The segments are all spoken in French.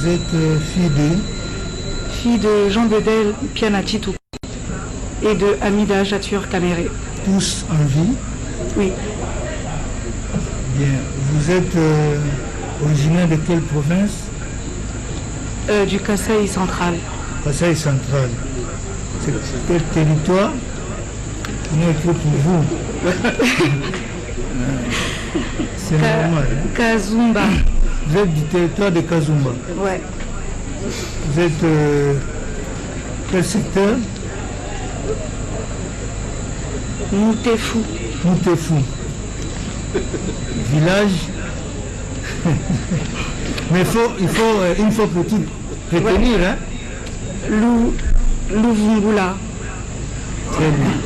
Vous êtes fille de? Fille de Jean Bedel Pianatitou et de Amida Jatur Kamere. Tous en vie? Oui. Bien. Vous êtes originaire de quelle province? Du Kasaï central. Kasaï central. C'est quel territoire? On est écrit pour vous. C'est normal. Hein? Kazumba. Vous êtes du territoire de Kazumba? Ouais. Vous êtes quel secteur? Moutefou. Moutefou. Village. Mais il faut une fois pour toutes retenir, ouais. Hein? Louvungula. Très bien.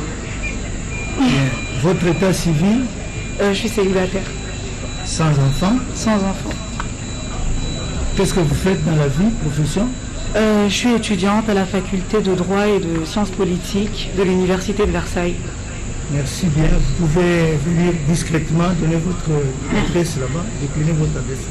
Bien. Votre état civil? Je suis célibataire. Sans enfant? Sans enfant. Qu'est-ce que vous faites dans la vie, profession? Je suis étudiante à la faculté de droit et de sciences politiques de l'université de Versailles. Merci bien. Vous pouvez venir discrètement donner votre adresse là-bas, décliner votre adresse.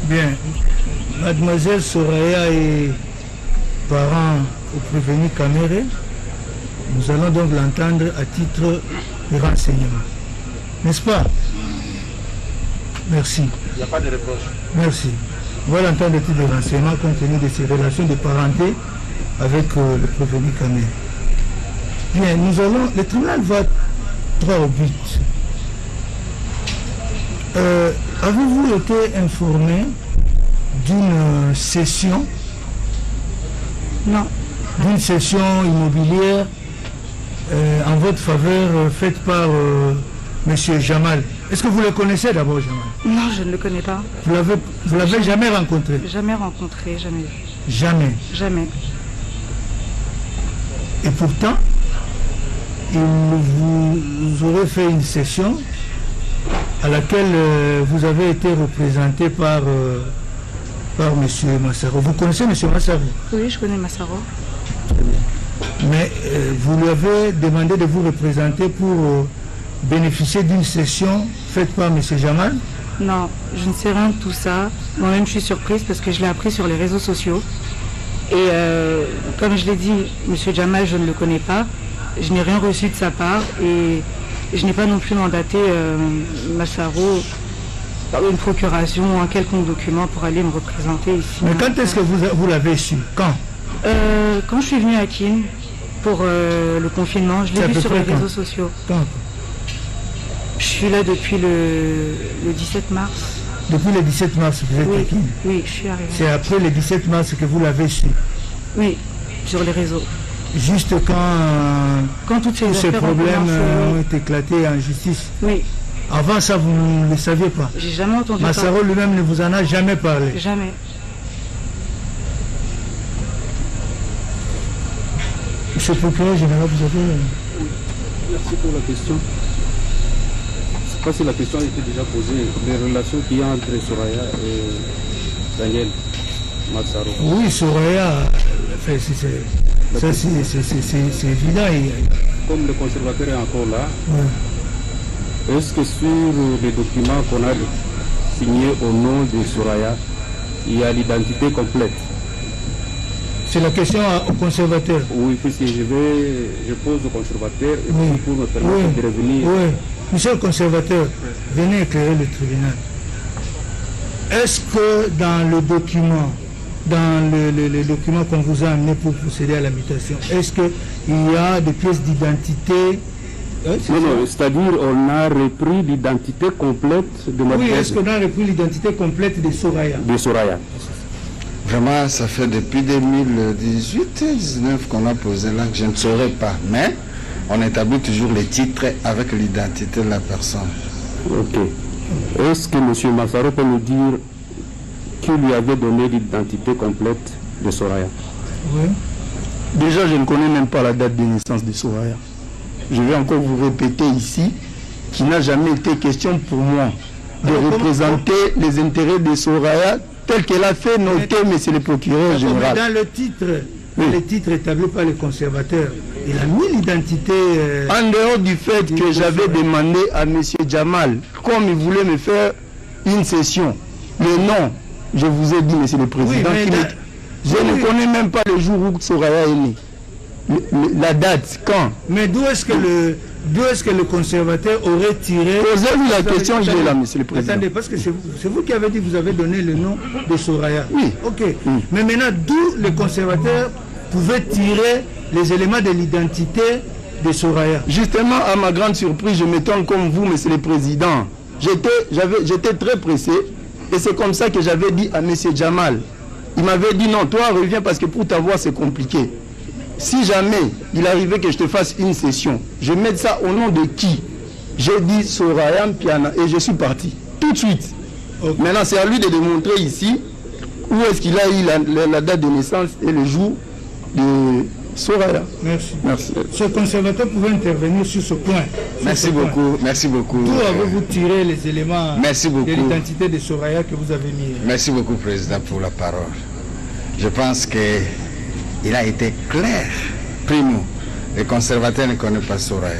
Bien. Mademoiselle Soraya est parent au prévenu Kamere. Nous allons donc l'entendre à titre de renseignement. N'est-ce pas? Merci. Il n'y a pas de reproche. Merci. On va l'entendre à titre de renseignement compte tenu de ses relations de parenté avec le prévenu Kamere. Bien, le tribunal va droit au but. Avez-vous été informé d'une cession? Non. D'une cession immobilière en votre faveur faite par M. Jamal. Est-ce que vous le connaissez d'abord, Jamal? Non, je ne le connais pas. Vous l'avez jamais rencontré? Jamais rencontré, jamais vu. Jamais? Jamais. Et pourtant, vous aurez fait une session à laquelle vous avez été représenté par M. Massaro. Vous connaissez M. Massaro? Oui, je connais Massaro. Très bien. Mais vous lui avez demandé de vous représenter pour bénéficier d'une session faite par M. Jamal? Non, je ne sais rien de tout ça. Moi-même, je suis surprise parce que je l'ai appris sur les réseaux sociaux. Et comme je l'ai dit, M. Jamal, je ne le connais pas. Je n'ai rien reçu de sa part et je n'ai pas non plus mandaté Massaro par une procuration ou un quelconque document pour aller me représenter ici. Mais quand est-ce que vous l'avez su? Quand? Quand je suis venue à Kin pour le confinement, je l'ai vu sur les réseaux sociaux. Quand? Je suis là depuis le 17 mars. Depuis le 17 mars, vous êtes à Kin? Oui, je suis arrivée. C'est après le 17 mars que vous l'avez su? Oui, sur les réseaux. Juste quand tous ces problèmes ont éclaté en justice? Oui. Avant ça, vous ne le saviez pas? J'ai jamais entendu Massaro lui-même ne vous en a jamais parlé? Jamais. Monsieur le procureur général, vous avez... Merci pour la question. Je ne sais pas si la question a été déjà posée. Les relations qu'il y a entre Soraya et Daniel Massaro. Oui, Soraya, c'est évident. Comme le conservateur est encore là, ouais. Est-ce que sur les documents qu'on a signés au nom de Soraya, il y a l'identité complète? C'est la question au conservateur. Oui, puisque je pose au conservateur et puis pour me permettre de revenir. Oui, monsieur le conservateur, venez éclairer le tribunal. Est-ce que dans le document, les documents qu'on vous a amenés pour procéder à la mutation, est-ce qu'il y a des pièces d'identité? Non, c'est-à-dire on a repris l'identité complète de ma Oui, est-ce qu'on a repris l'identité complète de Soraya? De Soraya. Vraiment, ça fait depuis 2018-19 qu'on a posé là, que je ne saurais pas. Mais on établit toujours les titres avec l'identité de la personne. Ok. Est-ce que M. Massaro peut nous dire qui lui avait donné l'identité complète de Soraya? Oui. Déjà, je ne connais même pas la date de naissance de Soraya. je vais encore vous répéter ici, qu'il n'a jamais été question pour moi de représenter les intérêts de Soraya tel qu'elle a fait noter, monsieur le procureur général. Dans le titre établi par les conservateurs, il a mis l'identité... En dehors du fait que j'avais demandé à monsieur Jamal, comme il voulait me faire une session, le nom, je vous ai dit, monsieur le président, je ne connais même pas le jour où Soraya est né. La date, quand. Mais d'où est-ce que le conservateur aurait tiré... Posez-vous la question, je l'ai là, monsieur le président. Attendez, parce que c'est vous qui avez dit que vous avez donné le nom de Soraya. Oui. Ok. Mais maintenant, d'où le conservateur pouvait tirer les éléments de l'identité de Soraya? Justement, à ma grande surprise, je m'étonne comme vous, monsieur le président. J'étais très pressé et c'est comme ça que j'avais dit à monsieur Jamal. Il m'avait dit non, toi reviens parce que pour t'avoir c'est compliqué. Si jamais il arrivait que je te fasse une session, je mets ça au nom de qui? J'ai dit Soraya Mpiana et je suis parti. Tout de suite. Okay. Maintenant, c'est à lui de démontrer ici où est-ce qu'il a eu la date de naissance et le jour de Soraya. Merci. Merci. Ce conservateur pouvait intervenir sur ce point. Merci beaucoup. Merci beaucoup. D'où avez-vous tiré les éléments de l'identité de Soraya que vous avez mis? Merci beaucoup, Président, pour la parole. Je pense qu'il a été clair. Primo, les conservateurs ne connaissent pas Soraya.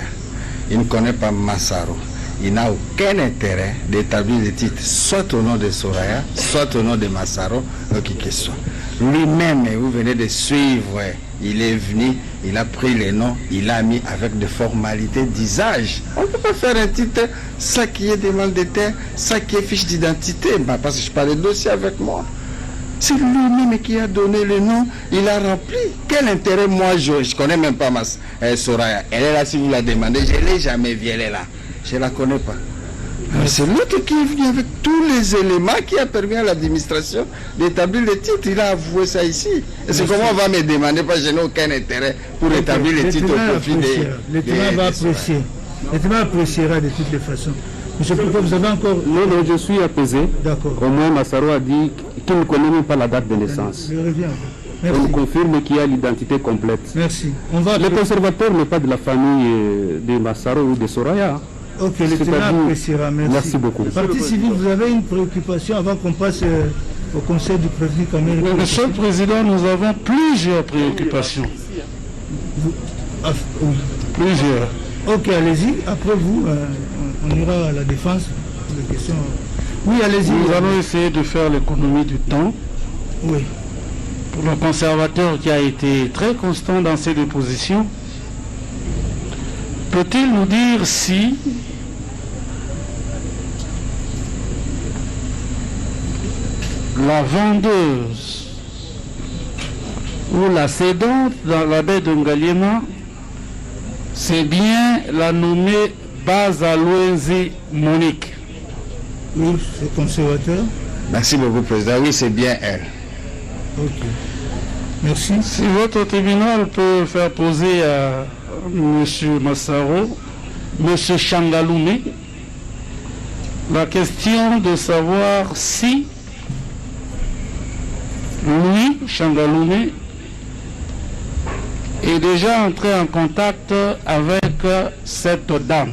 Ils ne connaissent pas Massaro. Il n'a aucun intérêt d'établir le titre soit au nom de Soraya, soit au nom de Massaro, ou qui que ce soit. Lui-même, vous venez de suivre, il est venu, il a pris les noms, il a mis avec des formalités d'usage. On ne peut pas faire un titre, ça qui est demande de terre, ça qui est fiche d'identité, parce que je parle de dossier avec moi. C'est lui-même qui a donné le nom, il a rempli. Quel intérêt, moi, je ne connais même pas Soraya. Elle est là, si vous la demandez, je ne l'ai jamais vue, elle est là. Je ne la connais pas. C'est l'autre qui est venu avec tous les éléments qui a permis à l'administration d'établir le titre. Il a avoué ça ici. Et c'est comment on va me demander, parce que je n'ai aucun intérêt pour établir le titre au profit des... Le témoin va apprécier. Le témoin appréciera de toutes les façons. Monsieur Pourquoi vous avez encore... Non, je suis apaisé. D'accord. Au moins, Massaro a dit qu'il ne connaît même pas la date de naissance. Je reviens. Merci. On confirme qu'il y a l'identité complète. Merci. Le conservateur n'est pas de la famille de Massaro ou de Soraya. Ok, le témoin appréciera. Merci. Merci beaucoup. Parti civil, vous avez une préoccupation avant qu'on passe au conseil du président Kamel? Monsieur le Président, nous avons plusieurs préoccupations. Oui. Plusieurs. Ok, allez-y. Après vous, on ira à la défense. Les questions. Oui, allez-y. Nous allons essayer de faire l'économie du temps. Oui. Pour le conservateur qui a été très constant dans ses dépositions, peut-il nous dire si la vendeuse ou la cédante dans la baie de Ngaliema, c'est bien la nommée Bazaloenzi Monique? Oui, c'est conservateur. Merci beaucoup, Président. Oui, c'est bien elle. Ok. Merci. Si votre tribunal peut faire poser à M. Massaro, M. Changaloumé, la question de savoir si lui, Changaloumé, est déjà entré en contact avec cette dame,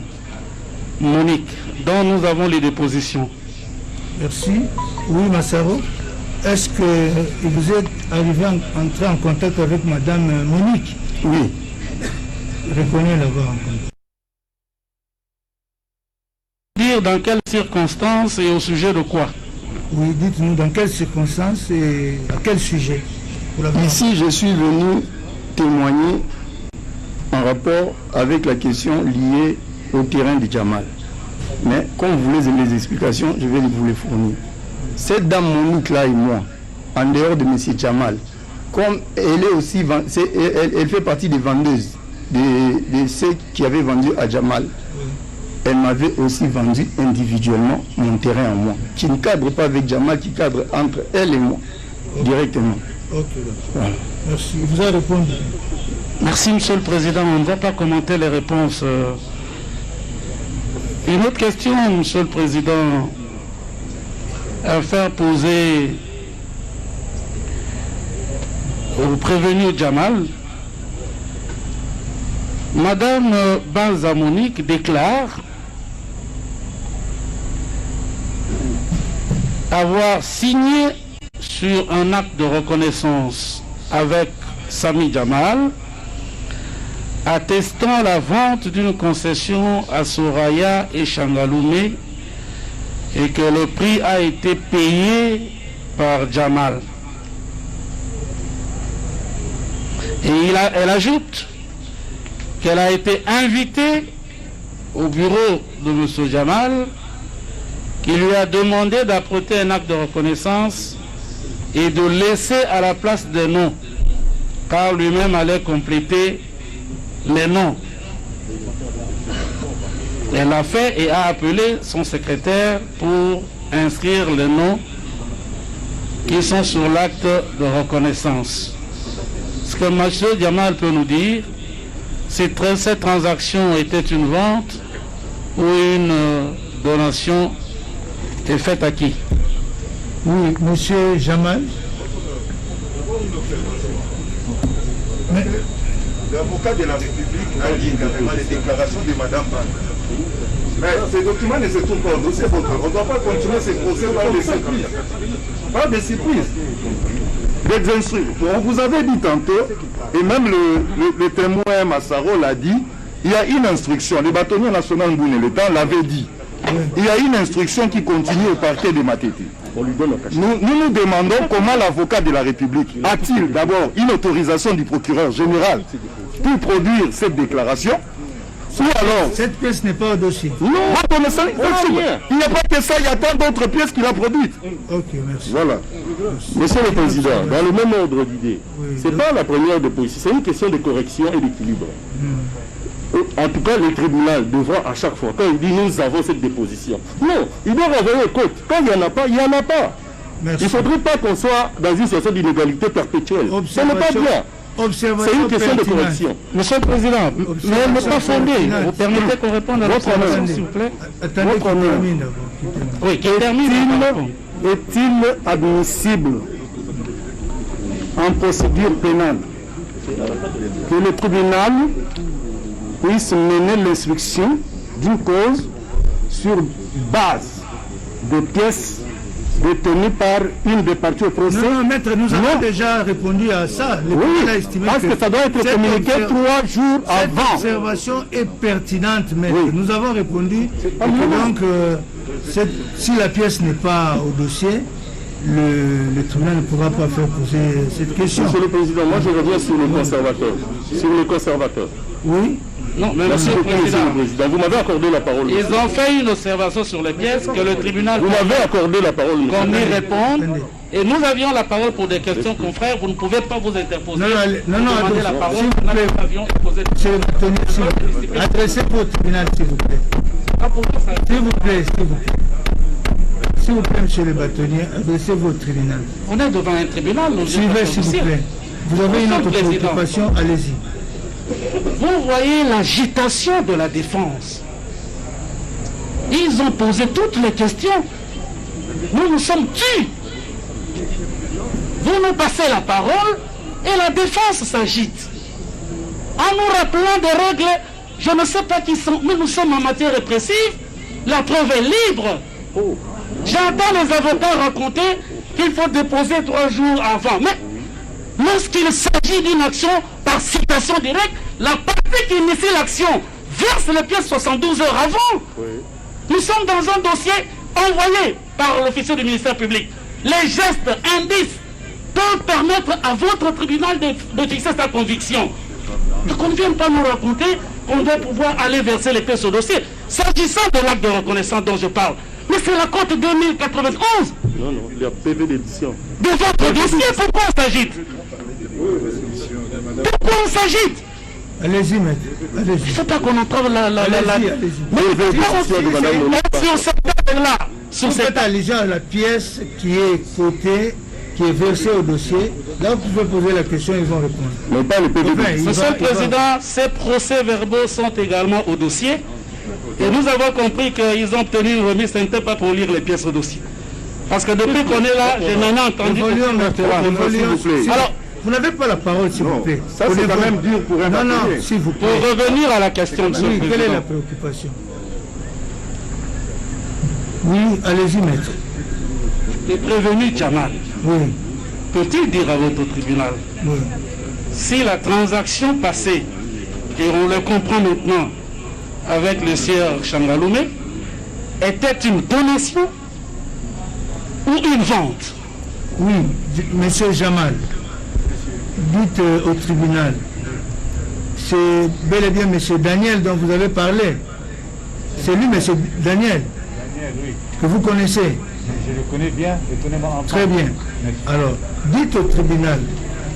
Monique, dont nous avons les dépositions. Merci. Oui, Massaro. Est-ce que vous êtes arrivé à entrer en contact avec Madame Monique? Oui. Reconnais l'avoir rencontré. Dire dans quelles circonstances et au sujet de quoi? Oui, dites-nous dans quelles circonstances et à quel sujet? Ici, je suis venu témoigner en rapport avec la question liée au terrain de Jamal. Mais comme vous voulez les explications, je vais vous les fournir. Cette dame Monique là et moi, en dehors de M. Jamal, comme elle est aussi, elle fait partie des vendeuses, de ceux qui avaient vendu à Jamal. Elle m'avait aussi vendu individuellement mon terrain à moi, qui ne cadre pas avec Jamal, qui cadre entre elle et moi, directement. Ok, voilà. Merci. Vous avez répondu. Merci, Monsieur le Président. On ne va pas commenter les réponses. Une autre question, Monsieur le Président, à faire poser au prévenu Jamal. Madame Banza Monique déclare avoir signé sur un acte de reconnaissance avec Sami Jamal attestant la vente d'une concession à Soraya et Changaloumé et que le prix a été payé par Jamal. Et elle ajoute qu'elle a été invitée au bureau de M. Jamal, qui lui a demandé d'apporter un acte de reconnaissance et de laisser à la place des noms, car lui-même allait compléter les noms. Elle l'a fait et a appelé son secrétaire pour inscrire les noms qui sont sur l'acte de reconnaissance. Ce que M. Jamal peut nous dire, c'est que cette transaction était une vente ou une donation est faite à qui? Oui, monsieur Jamal. Mais... L'avocat de la République a dit également les déclarations de Mme Ban. Mais ces documents ne se trouvent pas au dossier. On ne doit pas continuer ces procès par des surprises. Pas des surprises. Des instruits. On vous avait dit tantôt, et même le témoin Massaro l'a dit, il y a une instruction. Le bâtonnier national Ngoune l'État l'avait dit. Il y a une instruction qui continue au parquet de Matete. Nous demandons comment l'avocat de la République a-t-il d'abord une autorisation du procureur général pour produire cette déclaration, ou alors... Cette pièce n'est pas au dossier. Non, il n'y a pas que ça, il y a tant d'autres pièces qu'il a produites. Ok, merci. Voilà. Monsieur le Président, dans le même ordre d'idée, ce n'est pas la première déposition, c'est une question de correction et d'équilibre. En tout cas, le tribunal devra à chaque fois, quand il dit nous avons cette déposition, non, il doit renvoyer aux côtes. Quand il n'y en a pas, il n'y en a pas. Merci. Il ne faudrait pas qu'on soit dans une situation d'inégalité perpétuelle. Ce n'est pas bien. C'est une question de correction. Monsieur le Président, mais elle n'est pas fondée. Vous permettez qu'on réponde à votre question, s'il vous plaît? Attendez qu'il termine d'abord. Oui, qui termine. Est-il admissible en procédure pénale que le tribunal puisse mener l'instruction d'une cause sur base de pièces détenues par une des parties au procès? Non, maître, nous avons déjà répondu à ça. Oui, parce que ça doit être communiqué 3 jours avant. Cette observation est pertinente, maître. Oui. Nous avons répondu que donc, si la pièce n'est pas au dossier, le tribunal ne pourra pas faire poser cette question. Monsieur le Président, moi je reviens sur le conservateur. Sur le conservateur. Oui. Non, mais Monsieur le Président, vous m'avez accordé la parole. Ils ont fait une observation sur les pièces que le tribunal... Vous m'avez accordé la parole. Qu'on y réponde. Et nous avions la parole pour des questions, confrères. Vous ne pouvez pas vous interposer. Non, demandez la parole. S'il vous plaît. Adressez-vous au tribunal, s'il vous plaît. S'il vous plaît. S'il vous plaît, monsieur le bâtonnier, adressez-vous au tribunal. On est devant un tribunal. Suivez, s'il vous plaît. Vous avez une autre préoccupation, allez-y. Vous voyez l'agitation de la défense. Ils ont posé toutes les questions. Nous nous sommes tus. Vous nous passez la parole et la défense s'agite. En nous rappelant des règles, je ne sais pas qui sont, mais nous sommes en matière répressive, la preuve est libre. J'entends les avocats raconter qu'il faut déposer 3 jours avant. Mais lorsqu'il s'agit d'une action par citation directe, la partie qui initie l'action verse les pièces 72 heures avant. Nous sommes dans un dossier envoyé par l'officier du ministère public. Les gestes, indices peuvent permettre à votre tribunal de fixer sa conviction. Donc on ne vient pas nous raconter qu'on doit pouvoir aller verser les pièces au dossier. S'agissant de l'acte de reconnaissance dont je parle, mais c'est la cote 2091. Non, il y a PV d'édition. De votre dossier, pourquoi on s'agite? Pourquoi on s'agite? Allez-y, maître. Il ne faut pas qu'on entrave la... Allez-y. Sur cette table-là, sur cette allusion à la pièce qui est cotée, qui est versée au dossier, là vous pouvez poser la question, ils vont répondre. Mais pas le PV. Monsieur le Président, ces procès-verbaux sont également au dossier. Et nous avons compris qu'ils ont obtenu une remise, ce n'était pas pour lire les pièces au dossier. Parce que depuis qu'on est là, j'ai maintenant entendu... Alors, Vous n'avez pas la parole, s'il vous plaît. Ça, c'est quand même dur pour un Non, non, bâtonnier. s'il vous plaît. Pour revenir à la question, monsieur Oui, le quelle est la Président. préoccupation? Oui, allez-y, maître. Le prévenu Jamal Oui, peut-il dire à votre tribunal oui. si la transaction passée, et on le comprend maintenant avec le sieur Changaloumé, était une donation ou une vente? Oui, monsieur Jamal, dites au tribunal, c'est bel et bien monsieur Daniel dont vous avez parlé. C'est lui, monsieur Daniel, que vous connaissez. Je le connais bien, je connais mon enfant. Très bien. Alors, dites au tribunal,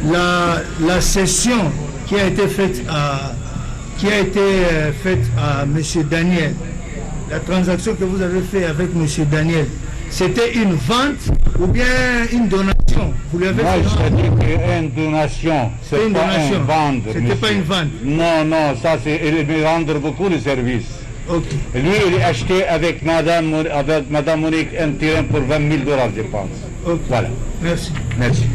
la session qui a été faite à monsieur Daniel, la transaction que vous avez faite avec monsieur Daniel, c'était une vente ou bien une donation? Vous lui avez Moi, fait je dis que c'est une donation, C'est c'est une pas donation. une vente. C'était monsieur. pas une vente. Non, non, ça c'est il me rendre beaucoup de services. Ok. Lui, il a acheté avec Madame Monique un terrain pour 20 000 $, je pense. Ok. Voilà. Merci. Merci.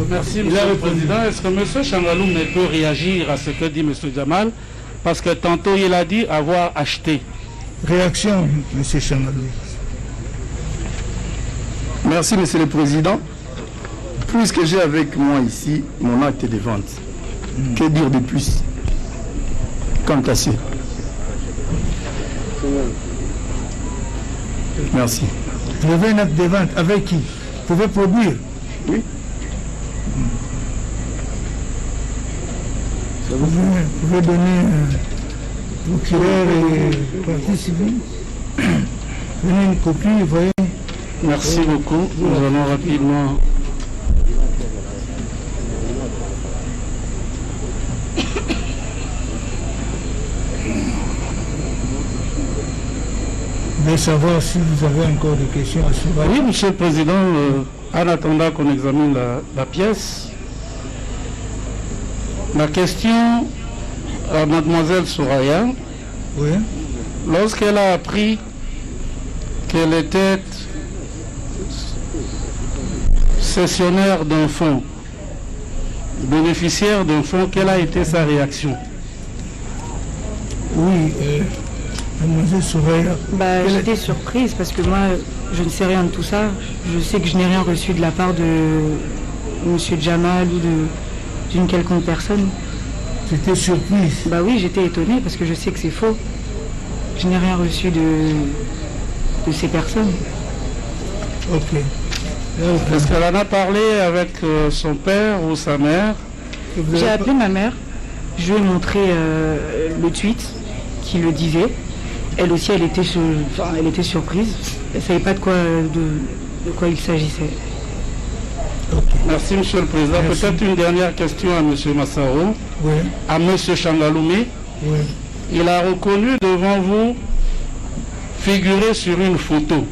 Merci, Il a monsieur le répondu. Président. Est-ce que monsieur Changaloum peut réagir à ce que dit monsieur Jamal? Parce que tantôt, il a dit avoir acheté. Réaction, monsieur Chamalou. Merci, Monsieur le Président. Puisque j'ai avec moi ici mon acte de vente, que dire de plus quant à ça? Merci. Vous avez un acte de vente avec qui? Vous pouvez produire? Oui. Vous pouvez donner procureur et partie civile. Donnez une copie, vous voyez. Merci beaucoup. Nous allons rapidement. De savoir si vous avez encore des questions à suivre. Oui, monsieur le Président, en attendant qu'on examine la pièce, la question à mademoiselle Soraya, Oui. lorsqu'elle a appris qu'elle était cessionnaire d'un fonds, bénéficiaire d'un fonds, quelle a été sa réaction? Oui, mademoiselle Soraya. Bah, Quelle est- j'étais surprise parce que moi, je ne sais rien de tout ça. Je sais que je n'ai rien reçu de la part de monsieur Jamal ou d'une quelconque personne. J'étais surprise. Bah oui, j'étais étonnée parce que je sais que c'est faux. Je n'ai rien reçu de ces personnes. Ok. Là, vous- Est-ce qu'elle en a parlé avec son père ou sa mère? vous J'ai avez appelé ma mère, je lui ai montré le tweet qui le disait. Elle aussi, elle était surprise. Elle ne savait pas de quoi il s'agissait. Merci, monsieur le Président. Merci. Peut-être une dernière question à monsieur Massaro, Oui, à monsieur Changaloumé. oui. Il a reconnu devant vous figurer sur une photo.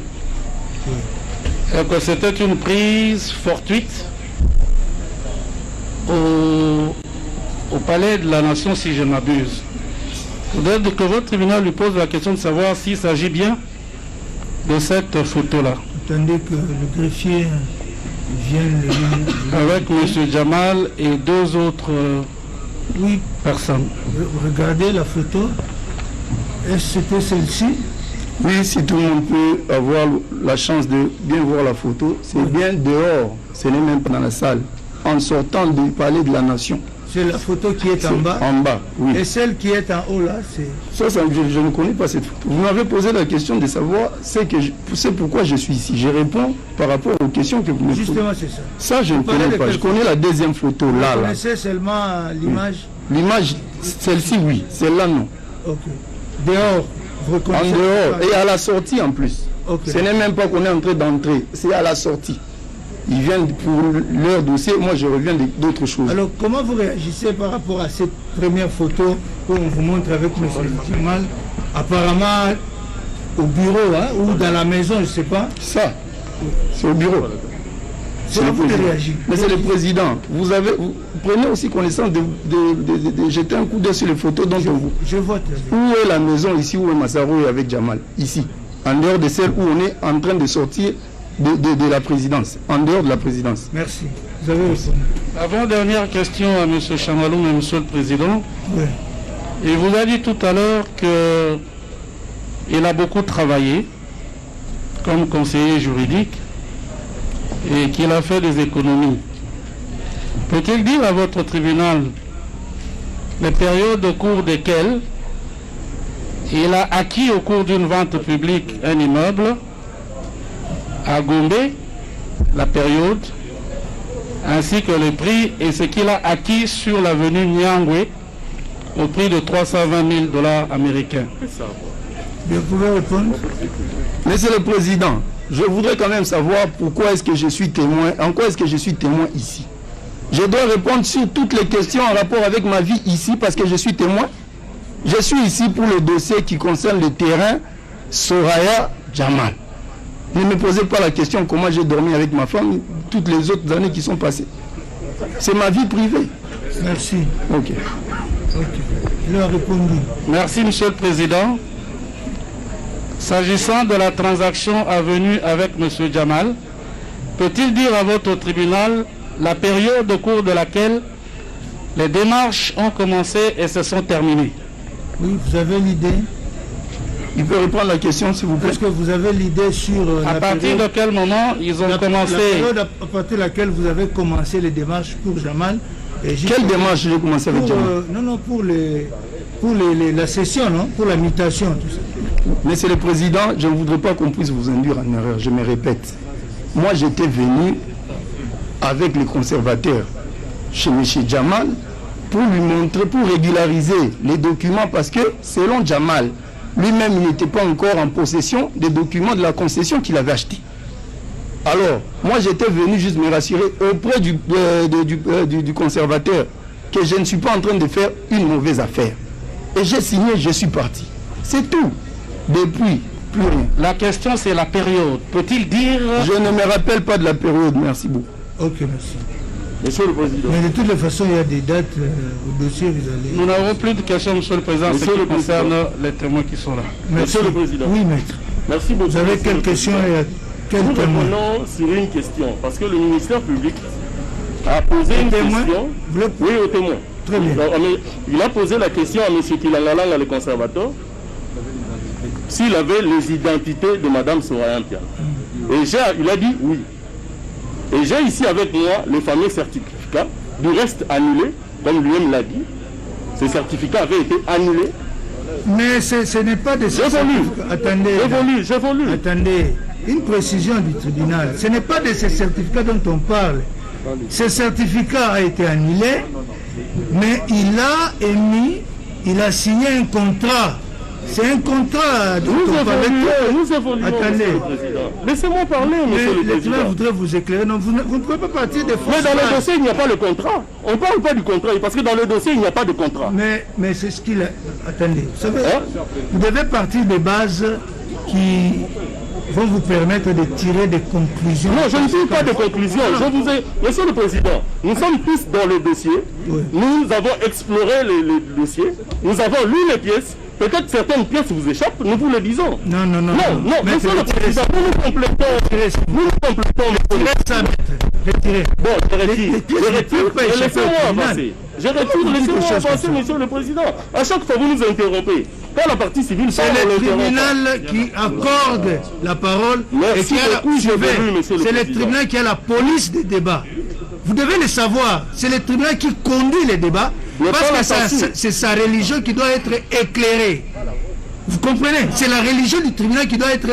Et que c'était une prise fortuite au palais de la Nation, si je ne m'abuse. Peut-être que votre tribunal lui pose la question de savoir s'il s'agit bien de cette photo-là. Attendez que le greffier vienne le... Avec monsieur Jamal et deux autres Oui, personnes. regardez la photo. Est-ce que c'était celle-ci? Oui, si tout le monde peut avoir la chance de bien voir la photo, c'est bien dehors, ce n'est même pas dans la salle, en sortant du palais de la Nation. C'est la photo qui est en bas. En bas, oui. Et celle qui est en haut là, c'est... Je ne connais pas cette photo. Vous m'avez posé la question de savoir c'est pourquoi je suis ici. Je réponds par rapport aux questions que vous me posez. Justement, c'est ça. Ça, je ne parlez connais de pas. quelle Je connais la deuxième photo, Vous là. connaissez seulement l'image? L'image, celle-ci, oui. Celle-là, non. Ok. Dehors, vous En reconnaissez dehors. pas. Et à la sortie, en plus. Ok. Ce n'est même pas qu'on est en train d'entrer. C'est à la sortie. Ils viennent pour leur dossier. Moi, je reviens d'autres choses. Alors, comment vous réagissez par rapport à cette première photo qu'on vous montre avec M. Jamal? Apparemment, au bureau, hein, ou dans la maison, je ne sais pas. Ça, c'est au bureau. C'est à vous de réagir. Mais c'est le président. Vous prenez aussi connaissance de jeter un coup d'œil sur les photos dont on vous. Je vote. Où est la maison ici, où est Massaro avec Jamal? Ici. En dehors de celle où on est en train de sortir de la présidence. En dehors de la présidence. Merci. Vous vous avez répondu. Avant-dernière question à M. Chamaloum et M. le Président. Oui. Il vous a dit tout à l'heure qu'il a beaucoup travaillé comme conseiller juridique et qu'il a fait des économies. Peut-il dire à votre tribunal les périodes au cours desquelles il a acquis au cours d'une vente publique un immeuble à Gombe, la période, ainsi que le prix et ce qu'il a acquis sur l'avenue Nyangwe au prix de 320 000 $ américains? Vous pouvez répondre? Monsieur le Président, je voudrais quand même savoir pourquoi est-ce que je suis témoin, en quoi est-ce que je suis témoin ici. Je dois répondre sur toutes les questions en rapport avec ma vie ici parce que je suis témoin. Je suis ici pour le dossier qui concerne le terrain Soraya Jamal. Ne me posez pas la question comment j'ai dormi avec ma femme toutes les autres années qui sont passées. C'est ma vie privée. Merci. Ok. Il a répondu. Merci, Monsieur le Président. S'agissant de la transaction avenue avec M. Jamal, peut-il dire à votre tribunal la période au cours de laquelle les démarches ont commencé et se sont terminées? Oui, vous avez l'idée? Il peut répondre à la question, s'il vous plaît. Est-ce que vous avez l'idée sur à partir de quel moment ils ont commencé? La période à partir de laquelle vous avez commencé les démarches pour Jamal. Quelle démarche j'ai commencé avec Jamal? Non, pour la session, non? Pour la mutation, tout ça. Monsieur le Président, je ne voudrais pas qu'on puisse vous induire en erreur, je me répète. Moi, j'étais venu avec les conservateurs chez M. Jamal pour lui montrer, pour régulariser les documents parce que, selon Jamal, lui-même, il n'était pas encore en possession des documents de la concession qu'il avait acheté. Alors, moi, j'étais venu juste me rassurer auprès du conservateur que je ne suis pas en train de faire une mauvaise affaire. Et j'ai signé, je suis parti. C'est tout. Depuis, plus rien. La question, c'est la période. Peut-il dire... Je ne me rappelle pas de la période. Merci beaucoup. Ok, merci. Monsieur le Président. Mais de toutes les façons, il y a des dates au dossier, vous allez... Nous n'avons plus de questions, Monsieur le Président, ce qui concerne les témoins qui sont là. Merci. Monsieur le Président. Oui, maître. Merci beaucoup. Vous avez quelle question et quel Nous témoin? revenons sur une question, parce que le ministère public a posé une témoin? question. Oui, au témoin. Très bien. Il a posé la question à M. Kilangalanga, le conservateur, s'il avait les identités de Mme Soraya Mpiana. Et il a dit oui. Et j'ai ici avec moi le fameux certificat du reste annulé, comme lui-même l'a dit. Ces certificats avaient été annulés. Mais ce n'est pas des certificats. Attendez. J'évolue. Attendez. Une précision du tribunal. Ce n'est pas de ces certificats dont on parle. Ce certificat a été annulé, mais il a signé un contrat. C'est un contrat dont on parle. Nous évoluons, Attendez. Monsieur le Président. Laissez-moi parler, Monsieur le Président. Je voudrais vous éclairer. Non, vous ne pouvez pas partir des fausses Mais dans bases. le dossier, il n'y a pas le contrat. On ne parle pas du contrat, parce que dans le dossier, il n'y a pas de contrat. Mais c'est ce qu'il a... Attendez, vous savez, vous devez partir des bases qui vont vous permettre de tirer des conclusions. Non, je ne tire pas de conclusion. Monsieur le Président, nous sommes tous dans le dossier. Oui. Nous avons exploré les dossiers. Nous avons lu les pièces. Peut-être certaines pièces vous échappent, nous vous le disons. Non, Monsieur le Président, nous nous complétons. Retirez ça, retirez. Bon, je retire. Laissez-moi avancer. Laissez-moi avancer, Monsieur le Président. À chaque fois, vous nous interrompez. Quand la partie civile c'est le tribunal qui accorde la parole et qui a la c'est le tribunal qui a la police des débats. Vous devez le savoir, c'est le tribunal qui conduit les débats parce que c'est sa religion qui doit être éclairée. Vous comprenez? C'est la religion du tribunal qui doit être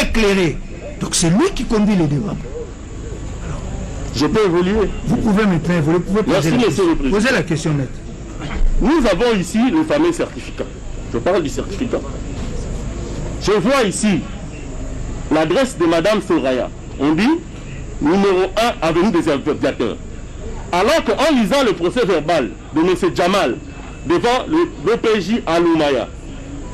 éclairée. Donc c'est lui qui conduit les débats. Je peux évoluer. Vous pouvez maintenant évoluer, vous pouvez poser, poser la question, maître. Nous avons ici le fameux certificat. Je parle du certificat. Je vois ici l'adresse de Mme Soraya. On dit numéro 1, avenue des aviateurs. Alors qu'en lisant le procès verbal de M. Jamal devant le BPJ à Loumaya,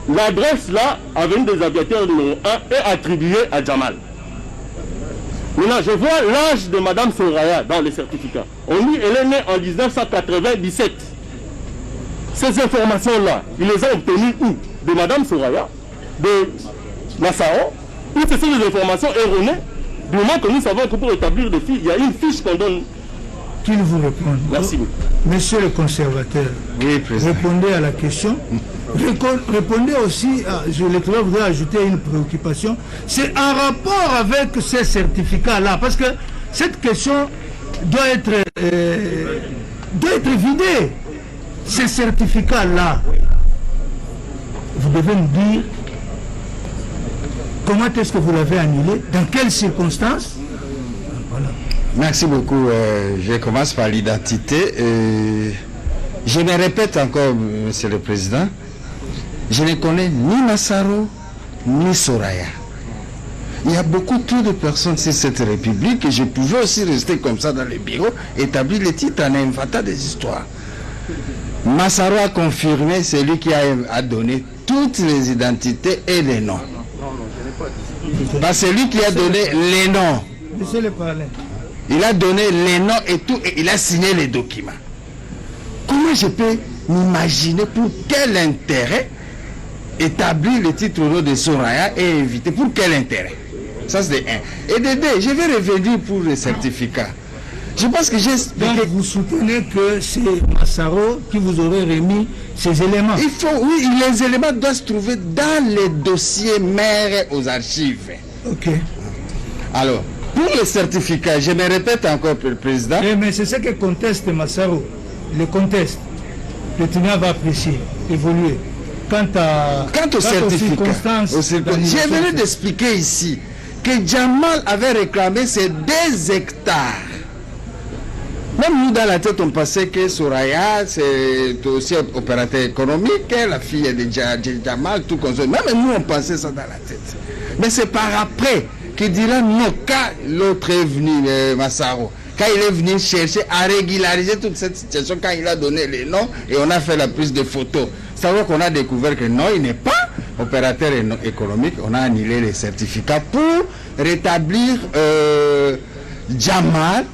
l'adresse là, avenue des aviateurs numéro 1, est attribuée à Jamal. Maintenant, je vois l'âge de Mme Soraya dans le certificat. On dit qu'elle est née en 1997. Ces informations-là, ils les ont obtenues où? De Mme Soraya, de Massao, ou ce sont des informations erronées? Du moment que nous savons que pour établir des filles, il y a une fiche qu'on donne qu'il vous réponde. Merci. Monsieur le conservateur, Oui, président. répondez à la question. Répondez aussi, je voudrais ajouter une préoccupation, c'est en rapport avec ces certificats-là, parce que cette question doit être vidée. Ces certificats-là, vous devez nous dire comment est-ce que vous l'avez annulé, dans quelles circonstances. Voilà. Merci beaucoup. Je commence par l'identité. Je me répète encore, Monsieur le Président, je ne connais ni Massaro, ni Soraya. Il y a beaucoup trop de personnes sur cette République et je pouvais aussi rester comme ça dans les bureaux, établir les titres en inventant des histoires. Massaro a confirmé, c'est lui qui a donné toutes les identités et les noms. C'est lui qui a donné les noms. Laissez-le parler. Il a donné les noms et tout, et il a signé les documents. Comment je peux m'imaginer pour quel intérêt établir le titre au nom de Soraya et éviter? Pour quel intérêt? Ça c'est de 1. Et de 2, je vais revenir pour les certificats. Je pense que j'ai expliqué. Donc vous soutenez que c'est Massaro qui vous aurait remis ces éléments? Il faut, oui, les éléments doivent se trouver dans les dossiers mères aux archives. Ok. Alors, pour les certificats, je me répète encore, le Président. Mais c'est ce que conteste Massaro. Le conteste. Le tribunal va apprécier, évoluer. Quant aux certificats, j'ai venu d'expliquer ici que Jamal avait réclamé ces 2 hectares. Même nous, dans la tête, on pensait que Soraya, c'est aussi opérateur économique, la fille de Jamal, tout comme ça. Même nous, on pensait ça dans la tête. Mais c'est par après qu'il dira non, quand l'autre est venu, Massaro, quand il est venu chercher à régulariser toute cette situation, quand il a donné les noms et on a fait la prise de photos. C'est vrai qu'on a découvert que non, il n'est pas opérateur économique. On a annulé les certificats pour rétablir Jamal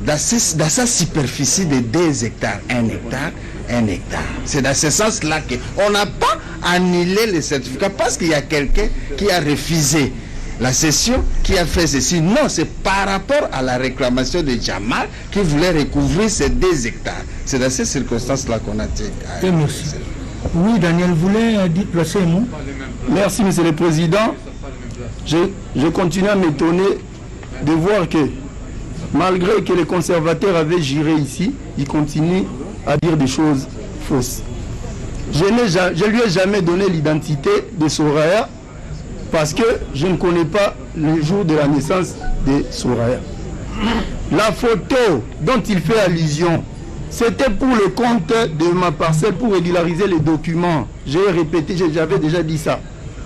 dans sa superficie de 2 hectares. 1 hectare, 1 hectare. C'est dans ce sens-là qu'on n'a pas annulé les certificats parce qu'il y a quelqu'un qui a refusé la cession, qui a fait ceci. Non, c'est par rapport à la réclamation de Jamal qui voulait recouvrir ces 2 hectares. C'est dans ces circonstances-là qu'on a dit. Merci. Oui, Daniel voulait placer un mot. Merci, Monsieur le Président. Je continue à m'étonner de voir que, malgré que les conservateurs avaient géré ici, ils continuent à dire des choses fausses. Je ne lui ai jamais donné l'identité de Soraya parce que je ne connais pas le jour de la naissance de Soraya. La photo dont il fait allusion, c'était pour le compte de ma parcelle pour régulariser les documents. J'ai répété, j'avais déjà dit ça.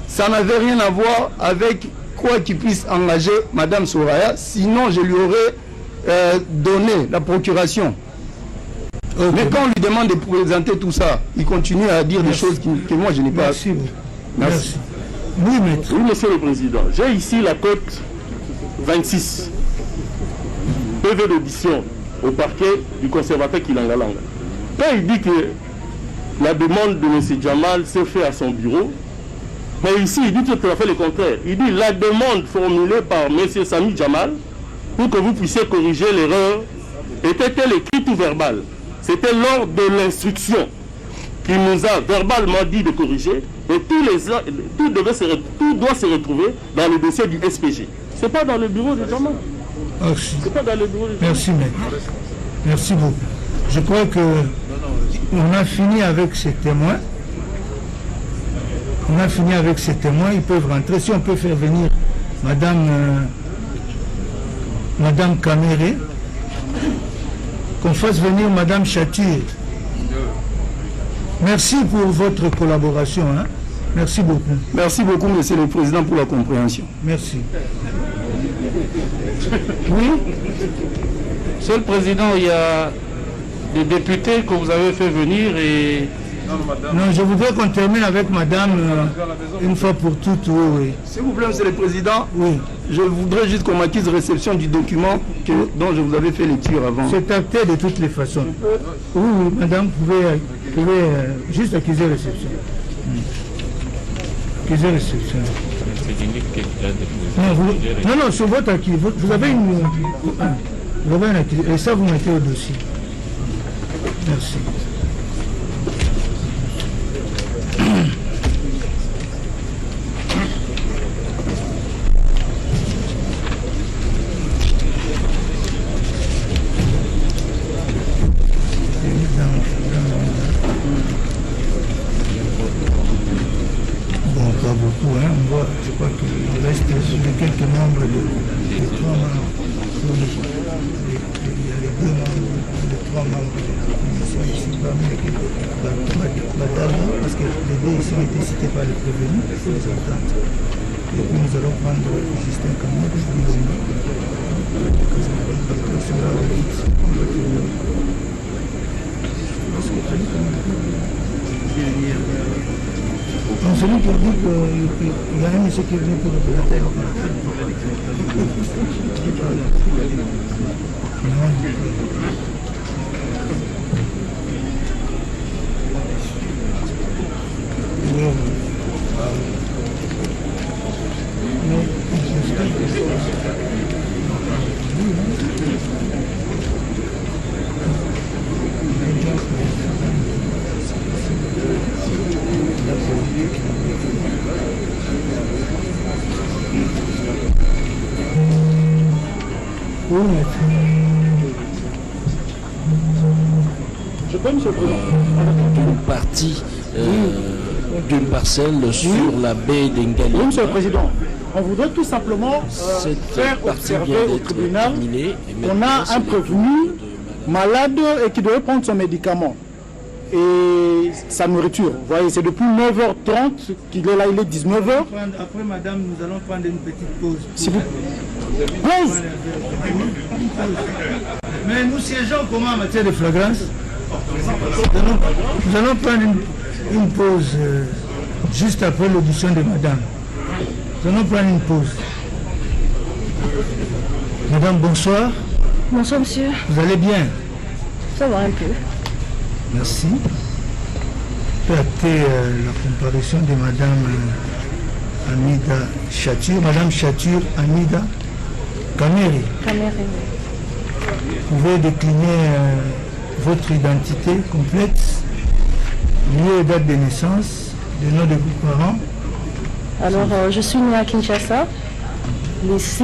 Ça n'avait rien à voir avec quoi qu'il puisse engager Madame Soraya, sinon je lui aurais donné la procuration. Okay. Mais quand on lui demande de présenter tout ça, il continue à dire des choses que moi je n'ai pas. Merci. Merci. Oui, maître. Oui, Monsieur le Président. J'ai ici la cote 26. PV d'audition au parquet du conservateur Kilangalanga. Quand il dit que la demande de M. Jamal s'est faite à son bureau, mais ici il dit tout à fait le contraire. Il dit la demande formulée par M. Sami Jamal pour que vous puissiez corriger l'erreur était-elle écrite ou verbale? C'était lors de l'instruction qu'il nous a verbalement dit de corriger et tout doit se retrouver dans le dossier du SPG. Ce n'est pas dans le bureau de Jamal. C'est pas dans le bureau de Jamal. Merci, maître. Merci beaucoup. Je crois que on a fini avec ces témoins. On a fini avec ces témoins. Ils peuvent rentrer. Si on peut faire venir Madame Caméré, qu'on fasse venir Madame Chatir. Merci pour votre collaboration. Hein? Merci beaucoup. Merci beaucoup, Monsieur le Président, pour la compréhension. Merci. Oui. Monsieur le Président, il y a des députés que vous avez fait venir et... Non, je voudrais qu'on termine avec Madame une fois pour toutes. Oui. S'il vous plaît, Monsieur le Président, oui. Je voudrais juste qu'on m'accuse réception du document dont je vous avais fait lecture avant. C'est acté de toutes les façons. Oui, Madame, vous pouvez juste accuser réception. Accuser réception. Non, sur votre acquis, vous avez une... Et ça, vous mettez au dossier. Merci. Bon, pas beaucoup, hein. On voit, je crois qu'il reste quelques membres des 3 membres. Il y a les 2 membres, les 3 membres de la commission ici, parmi lesquels Badala, parce que les 2 ici ont été cités par les prévenus, les ententes. Et puis nous allons prendre Justin Kamad, celui qui dit qu'il y a un monsieur qui est venu pour la terre. Je peux, monsieur le Président. Une partie d'une parcelle sur la baie d'Engali. Oui, monsieur le Président. On voudrait tout simplement faire observer au tribunal qu'on a un prévenu malade et qui devait prendre son médicament et sa nourriture. Vous voyez, c'est depuis 9h30 qu'il est là, il est 19h. Après, madame, nous allons prendre une petite pause. Si vous... Pause. Mais nous siégeons comment en matière de flagrance? Nous allons prendre une pause juste après l'audition de madame. Nous allons prendre une pause. Madame, bonsoir. Bonsoir, monsieur. Vous allez bien? Ça va un peu. Merci. Je peux acter la comparution de madame Amida Chatur. Madame Chatur Amida Kameri. Kameri. Vous pouvez décliner votre identité complète, lieu et date de naissance, le nom de vos parents. Alors, je suis née à Kinshasa, ici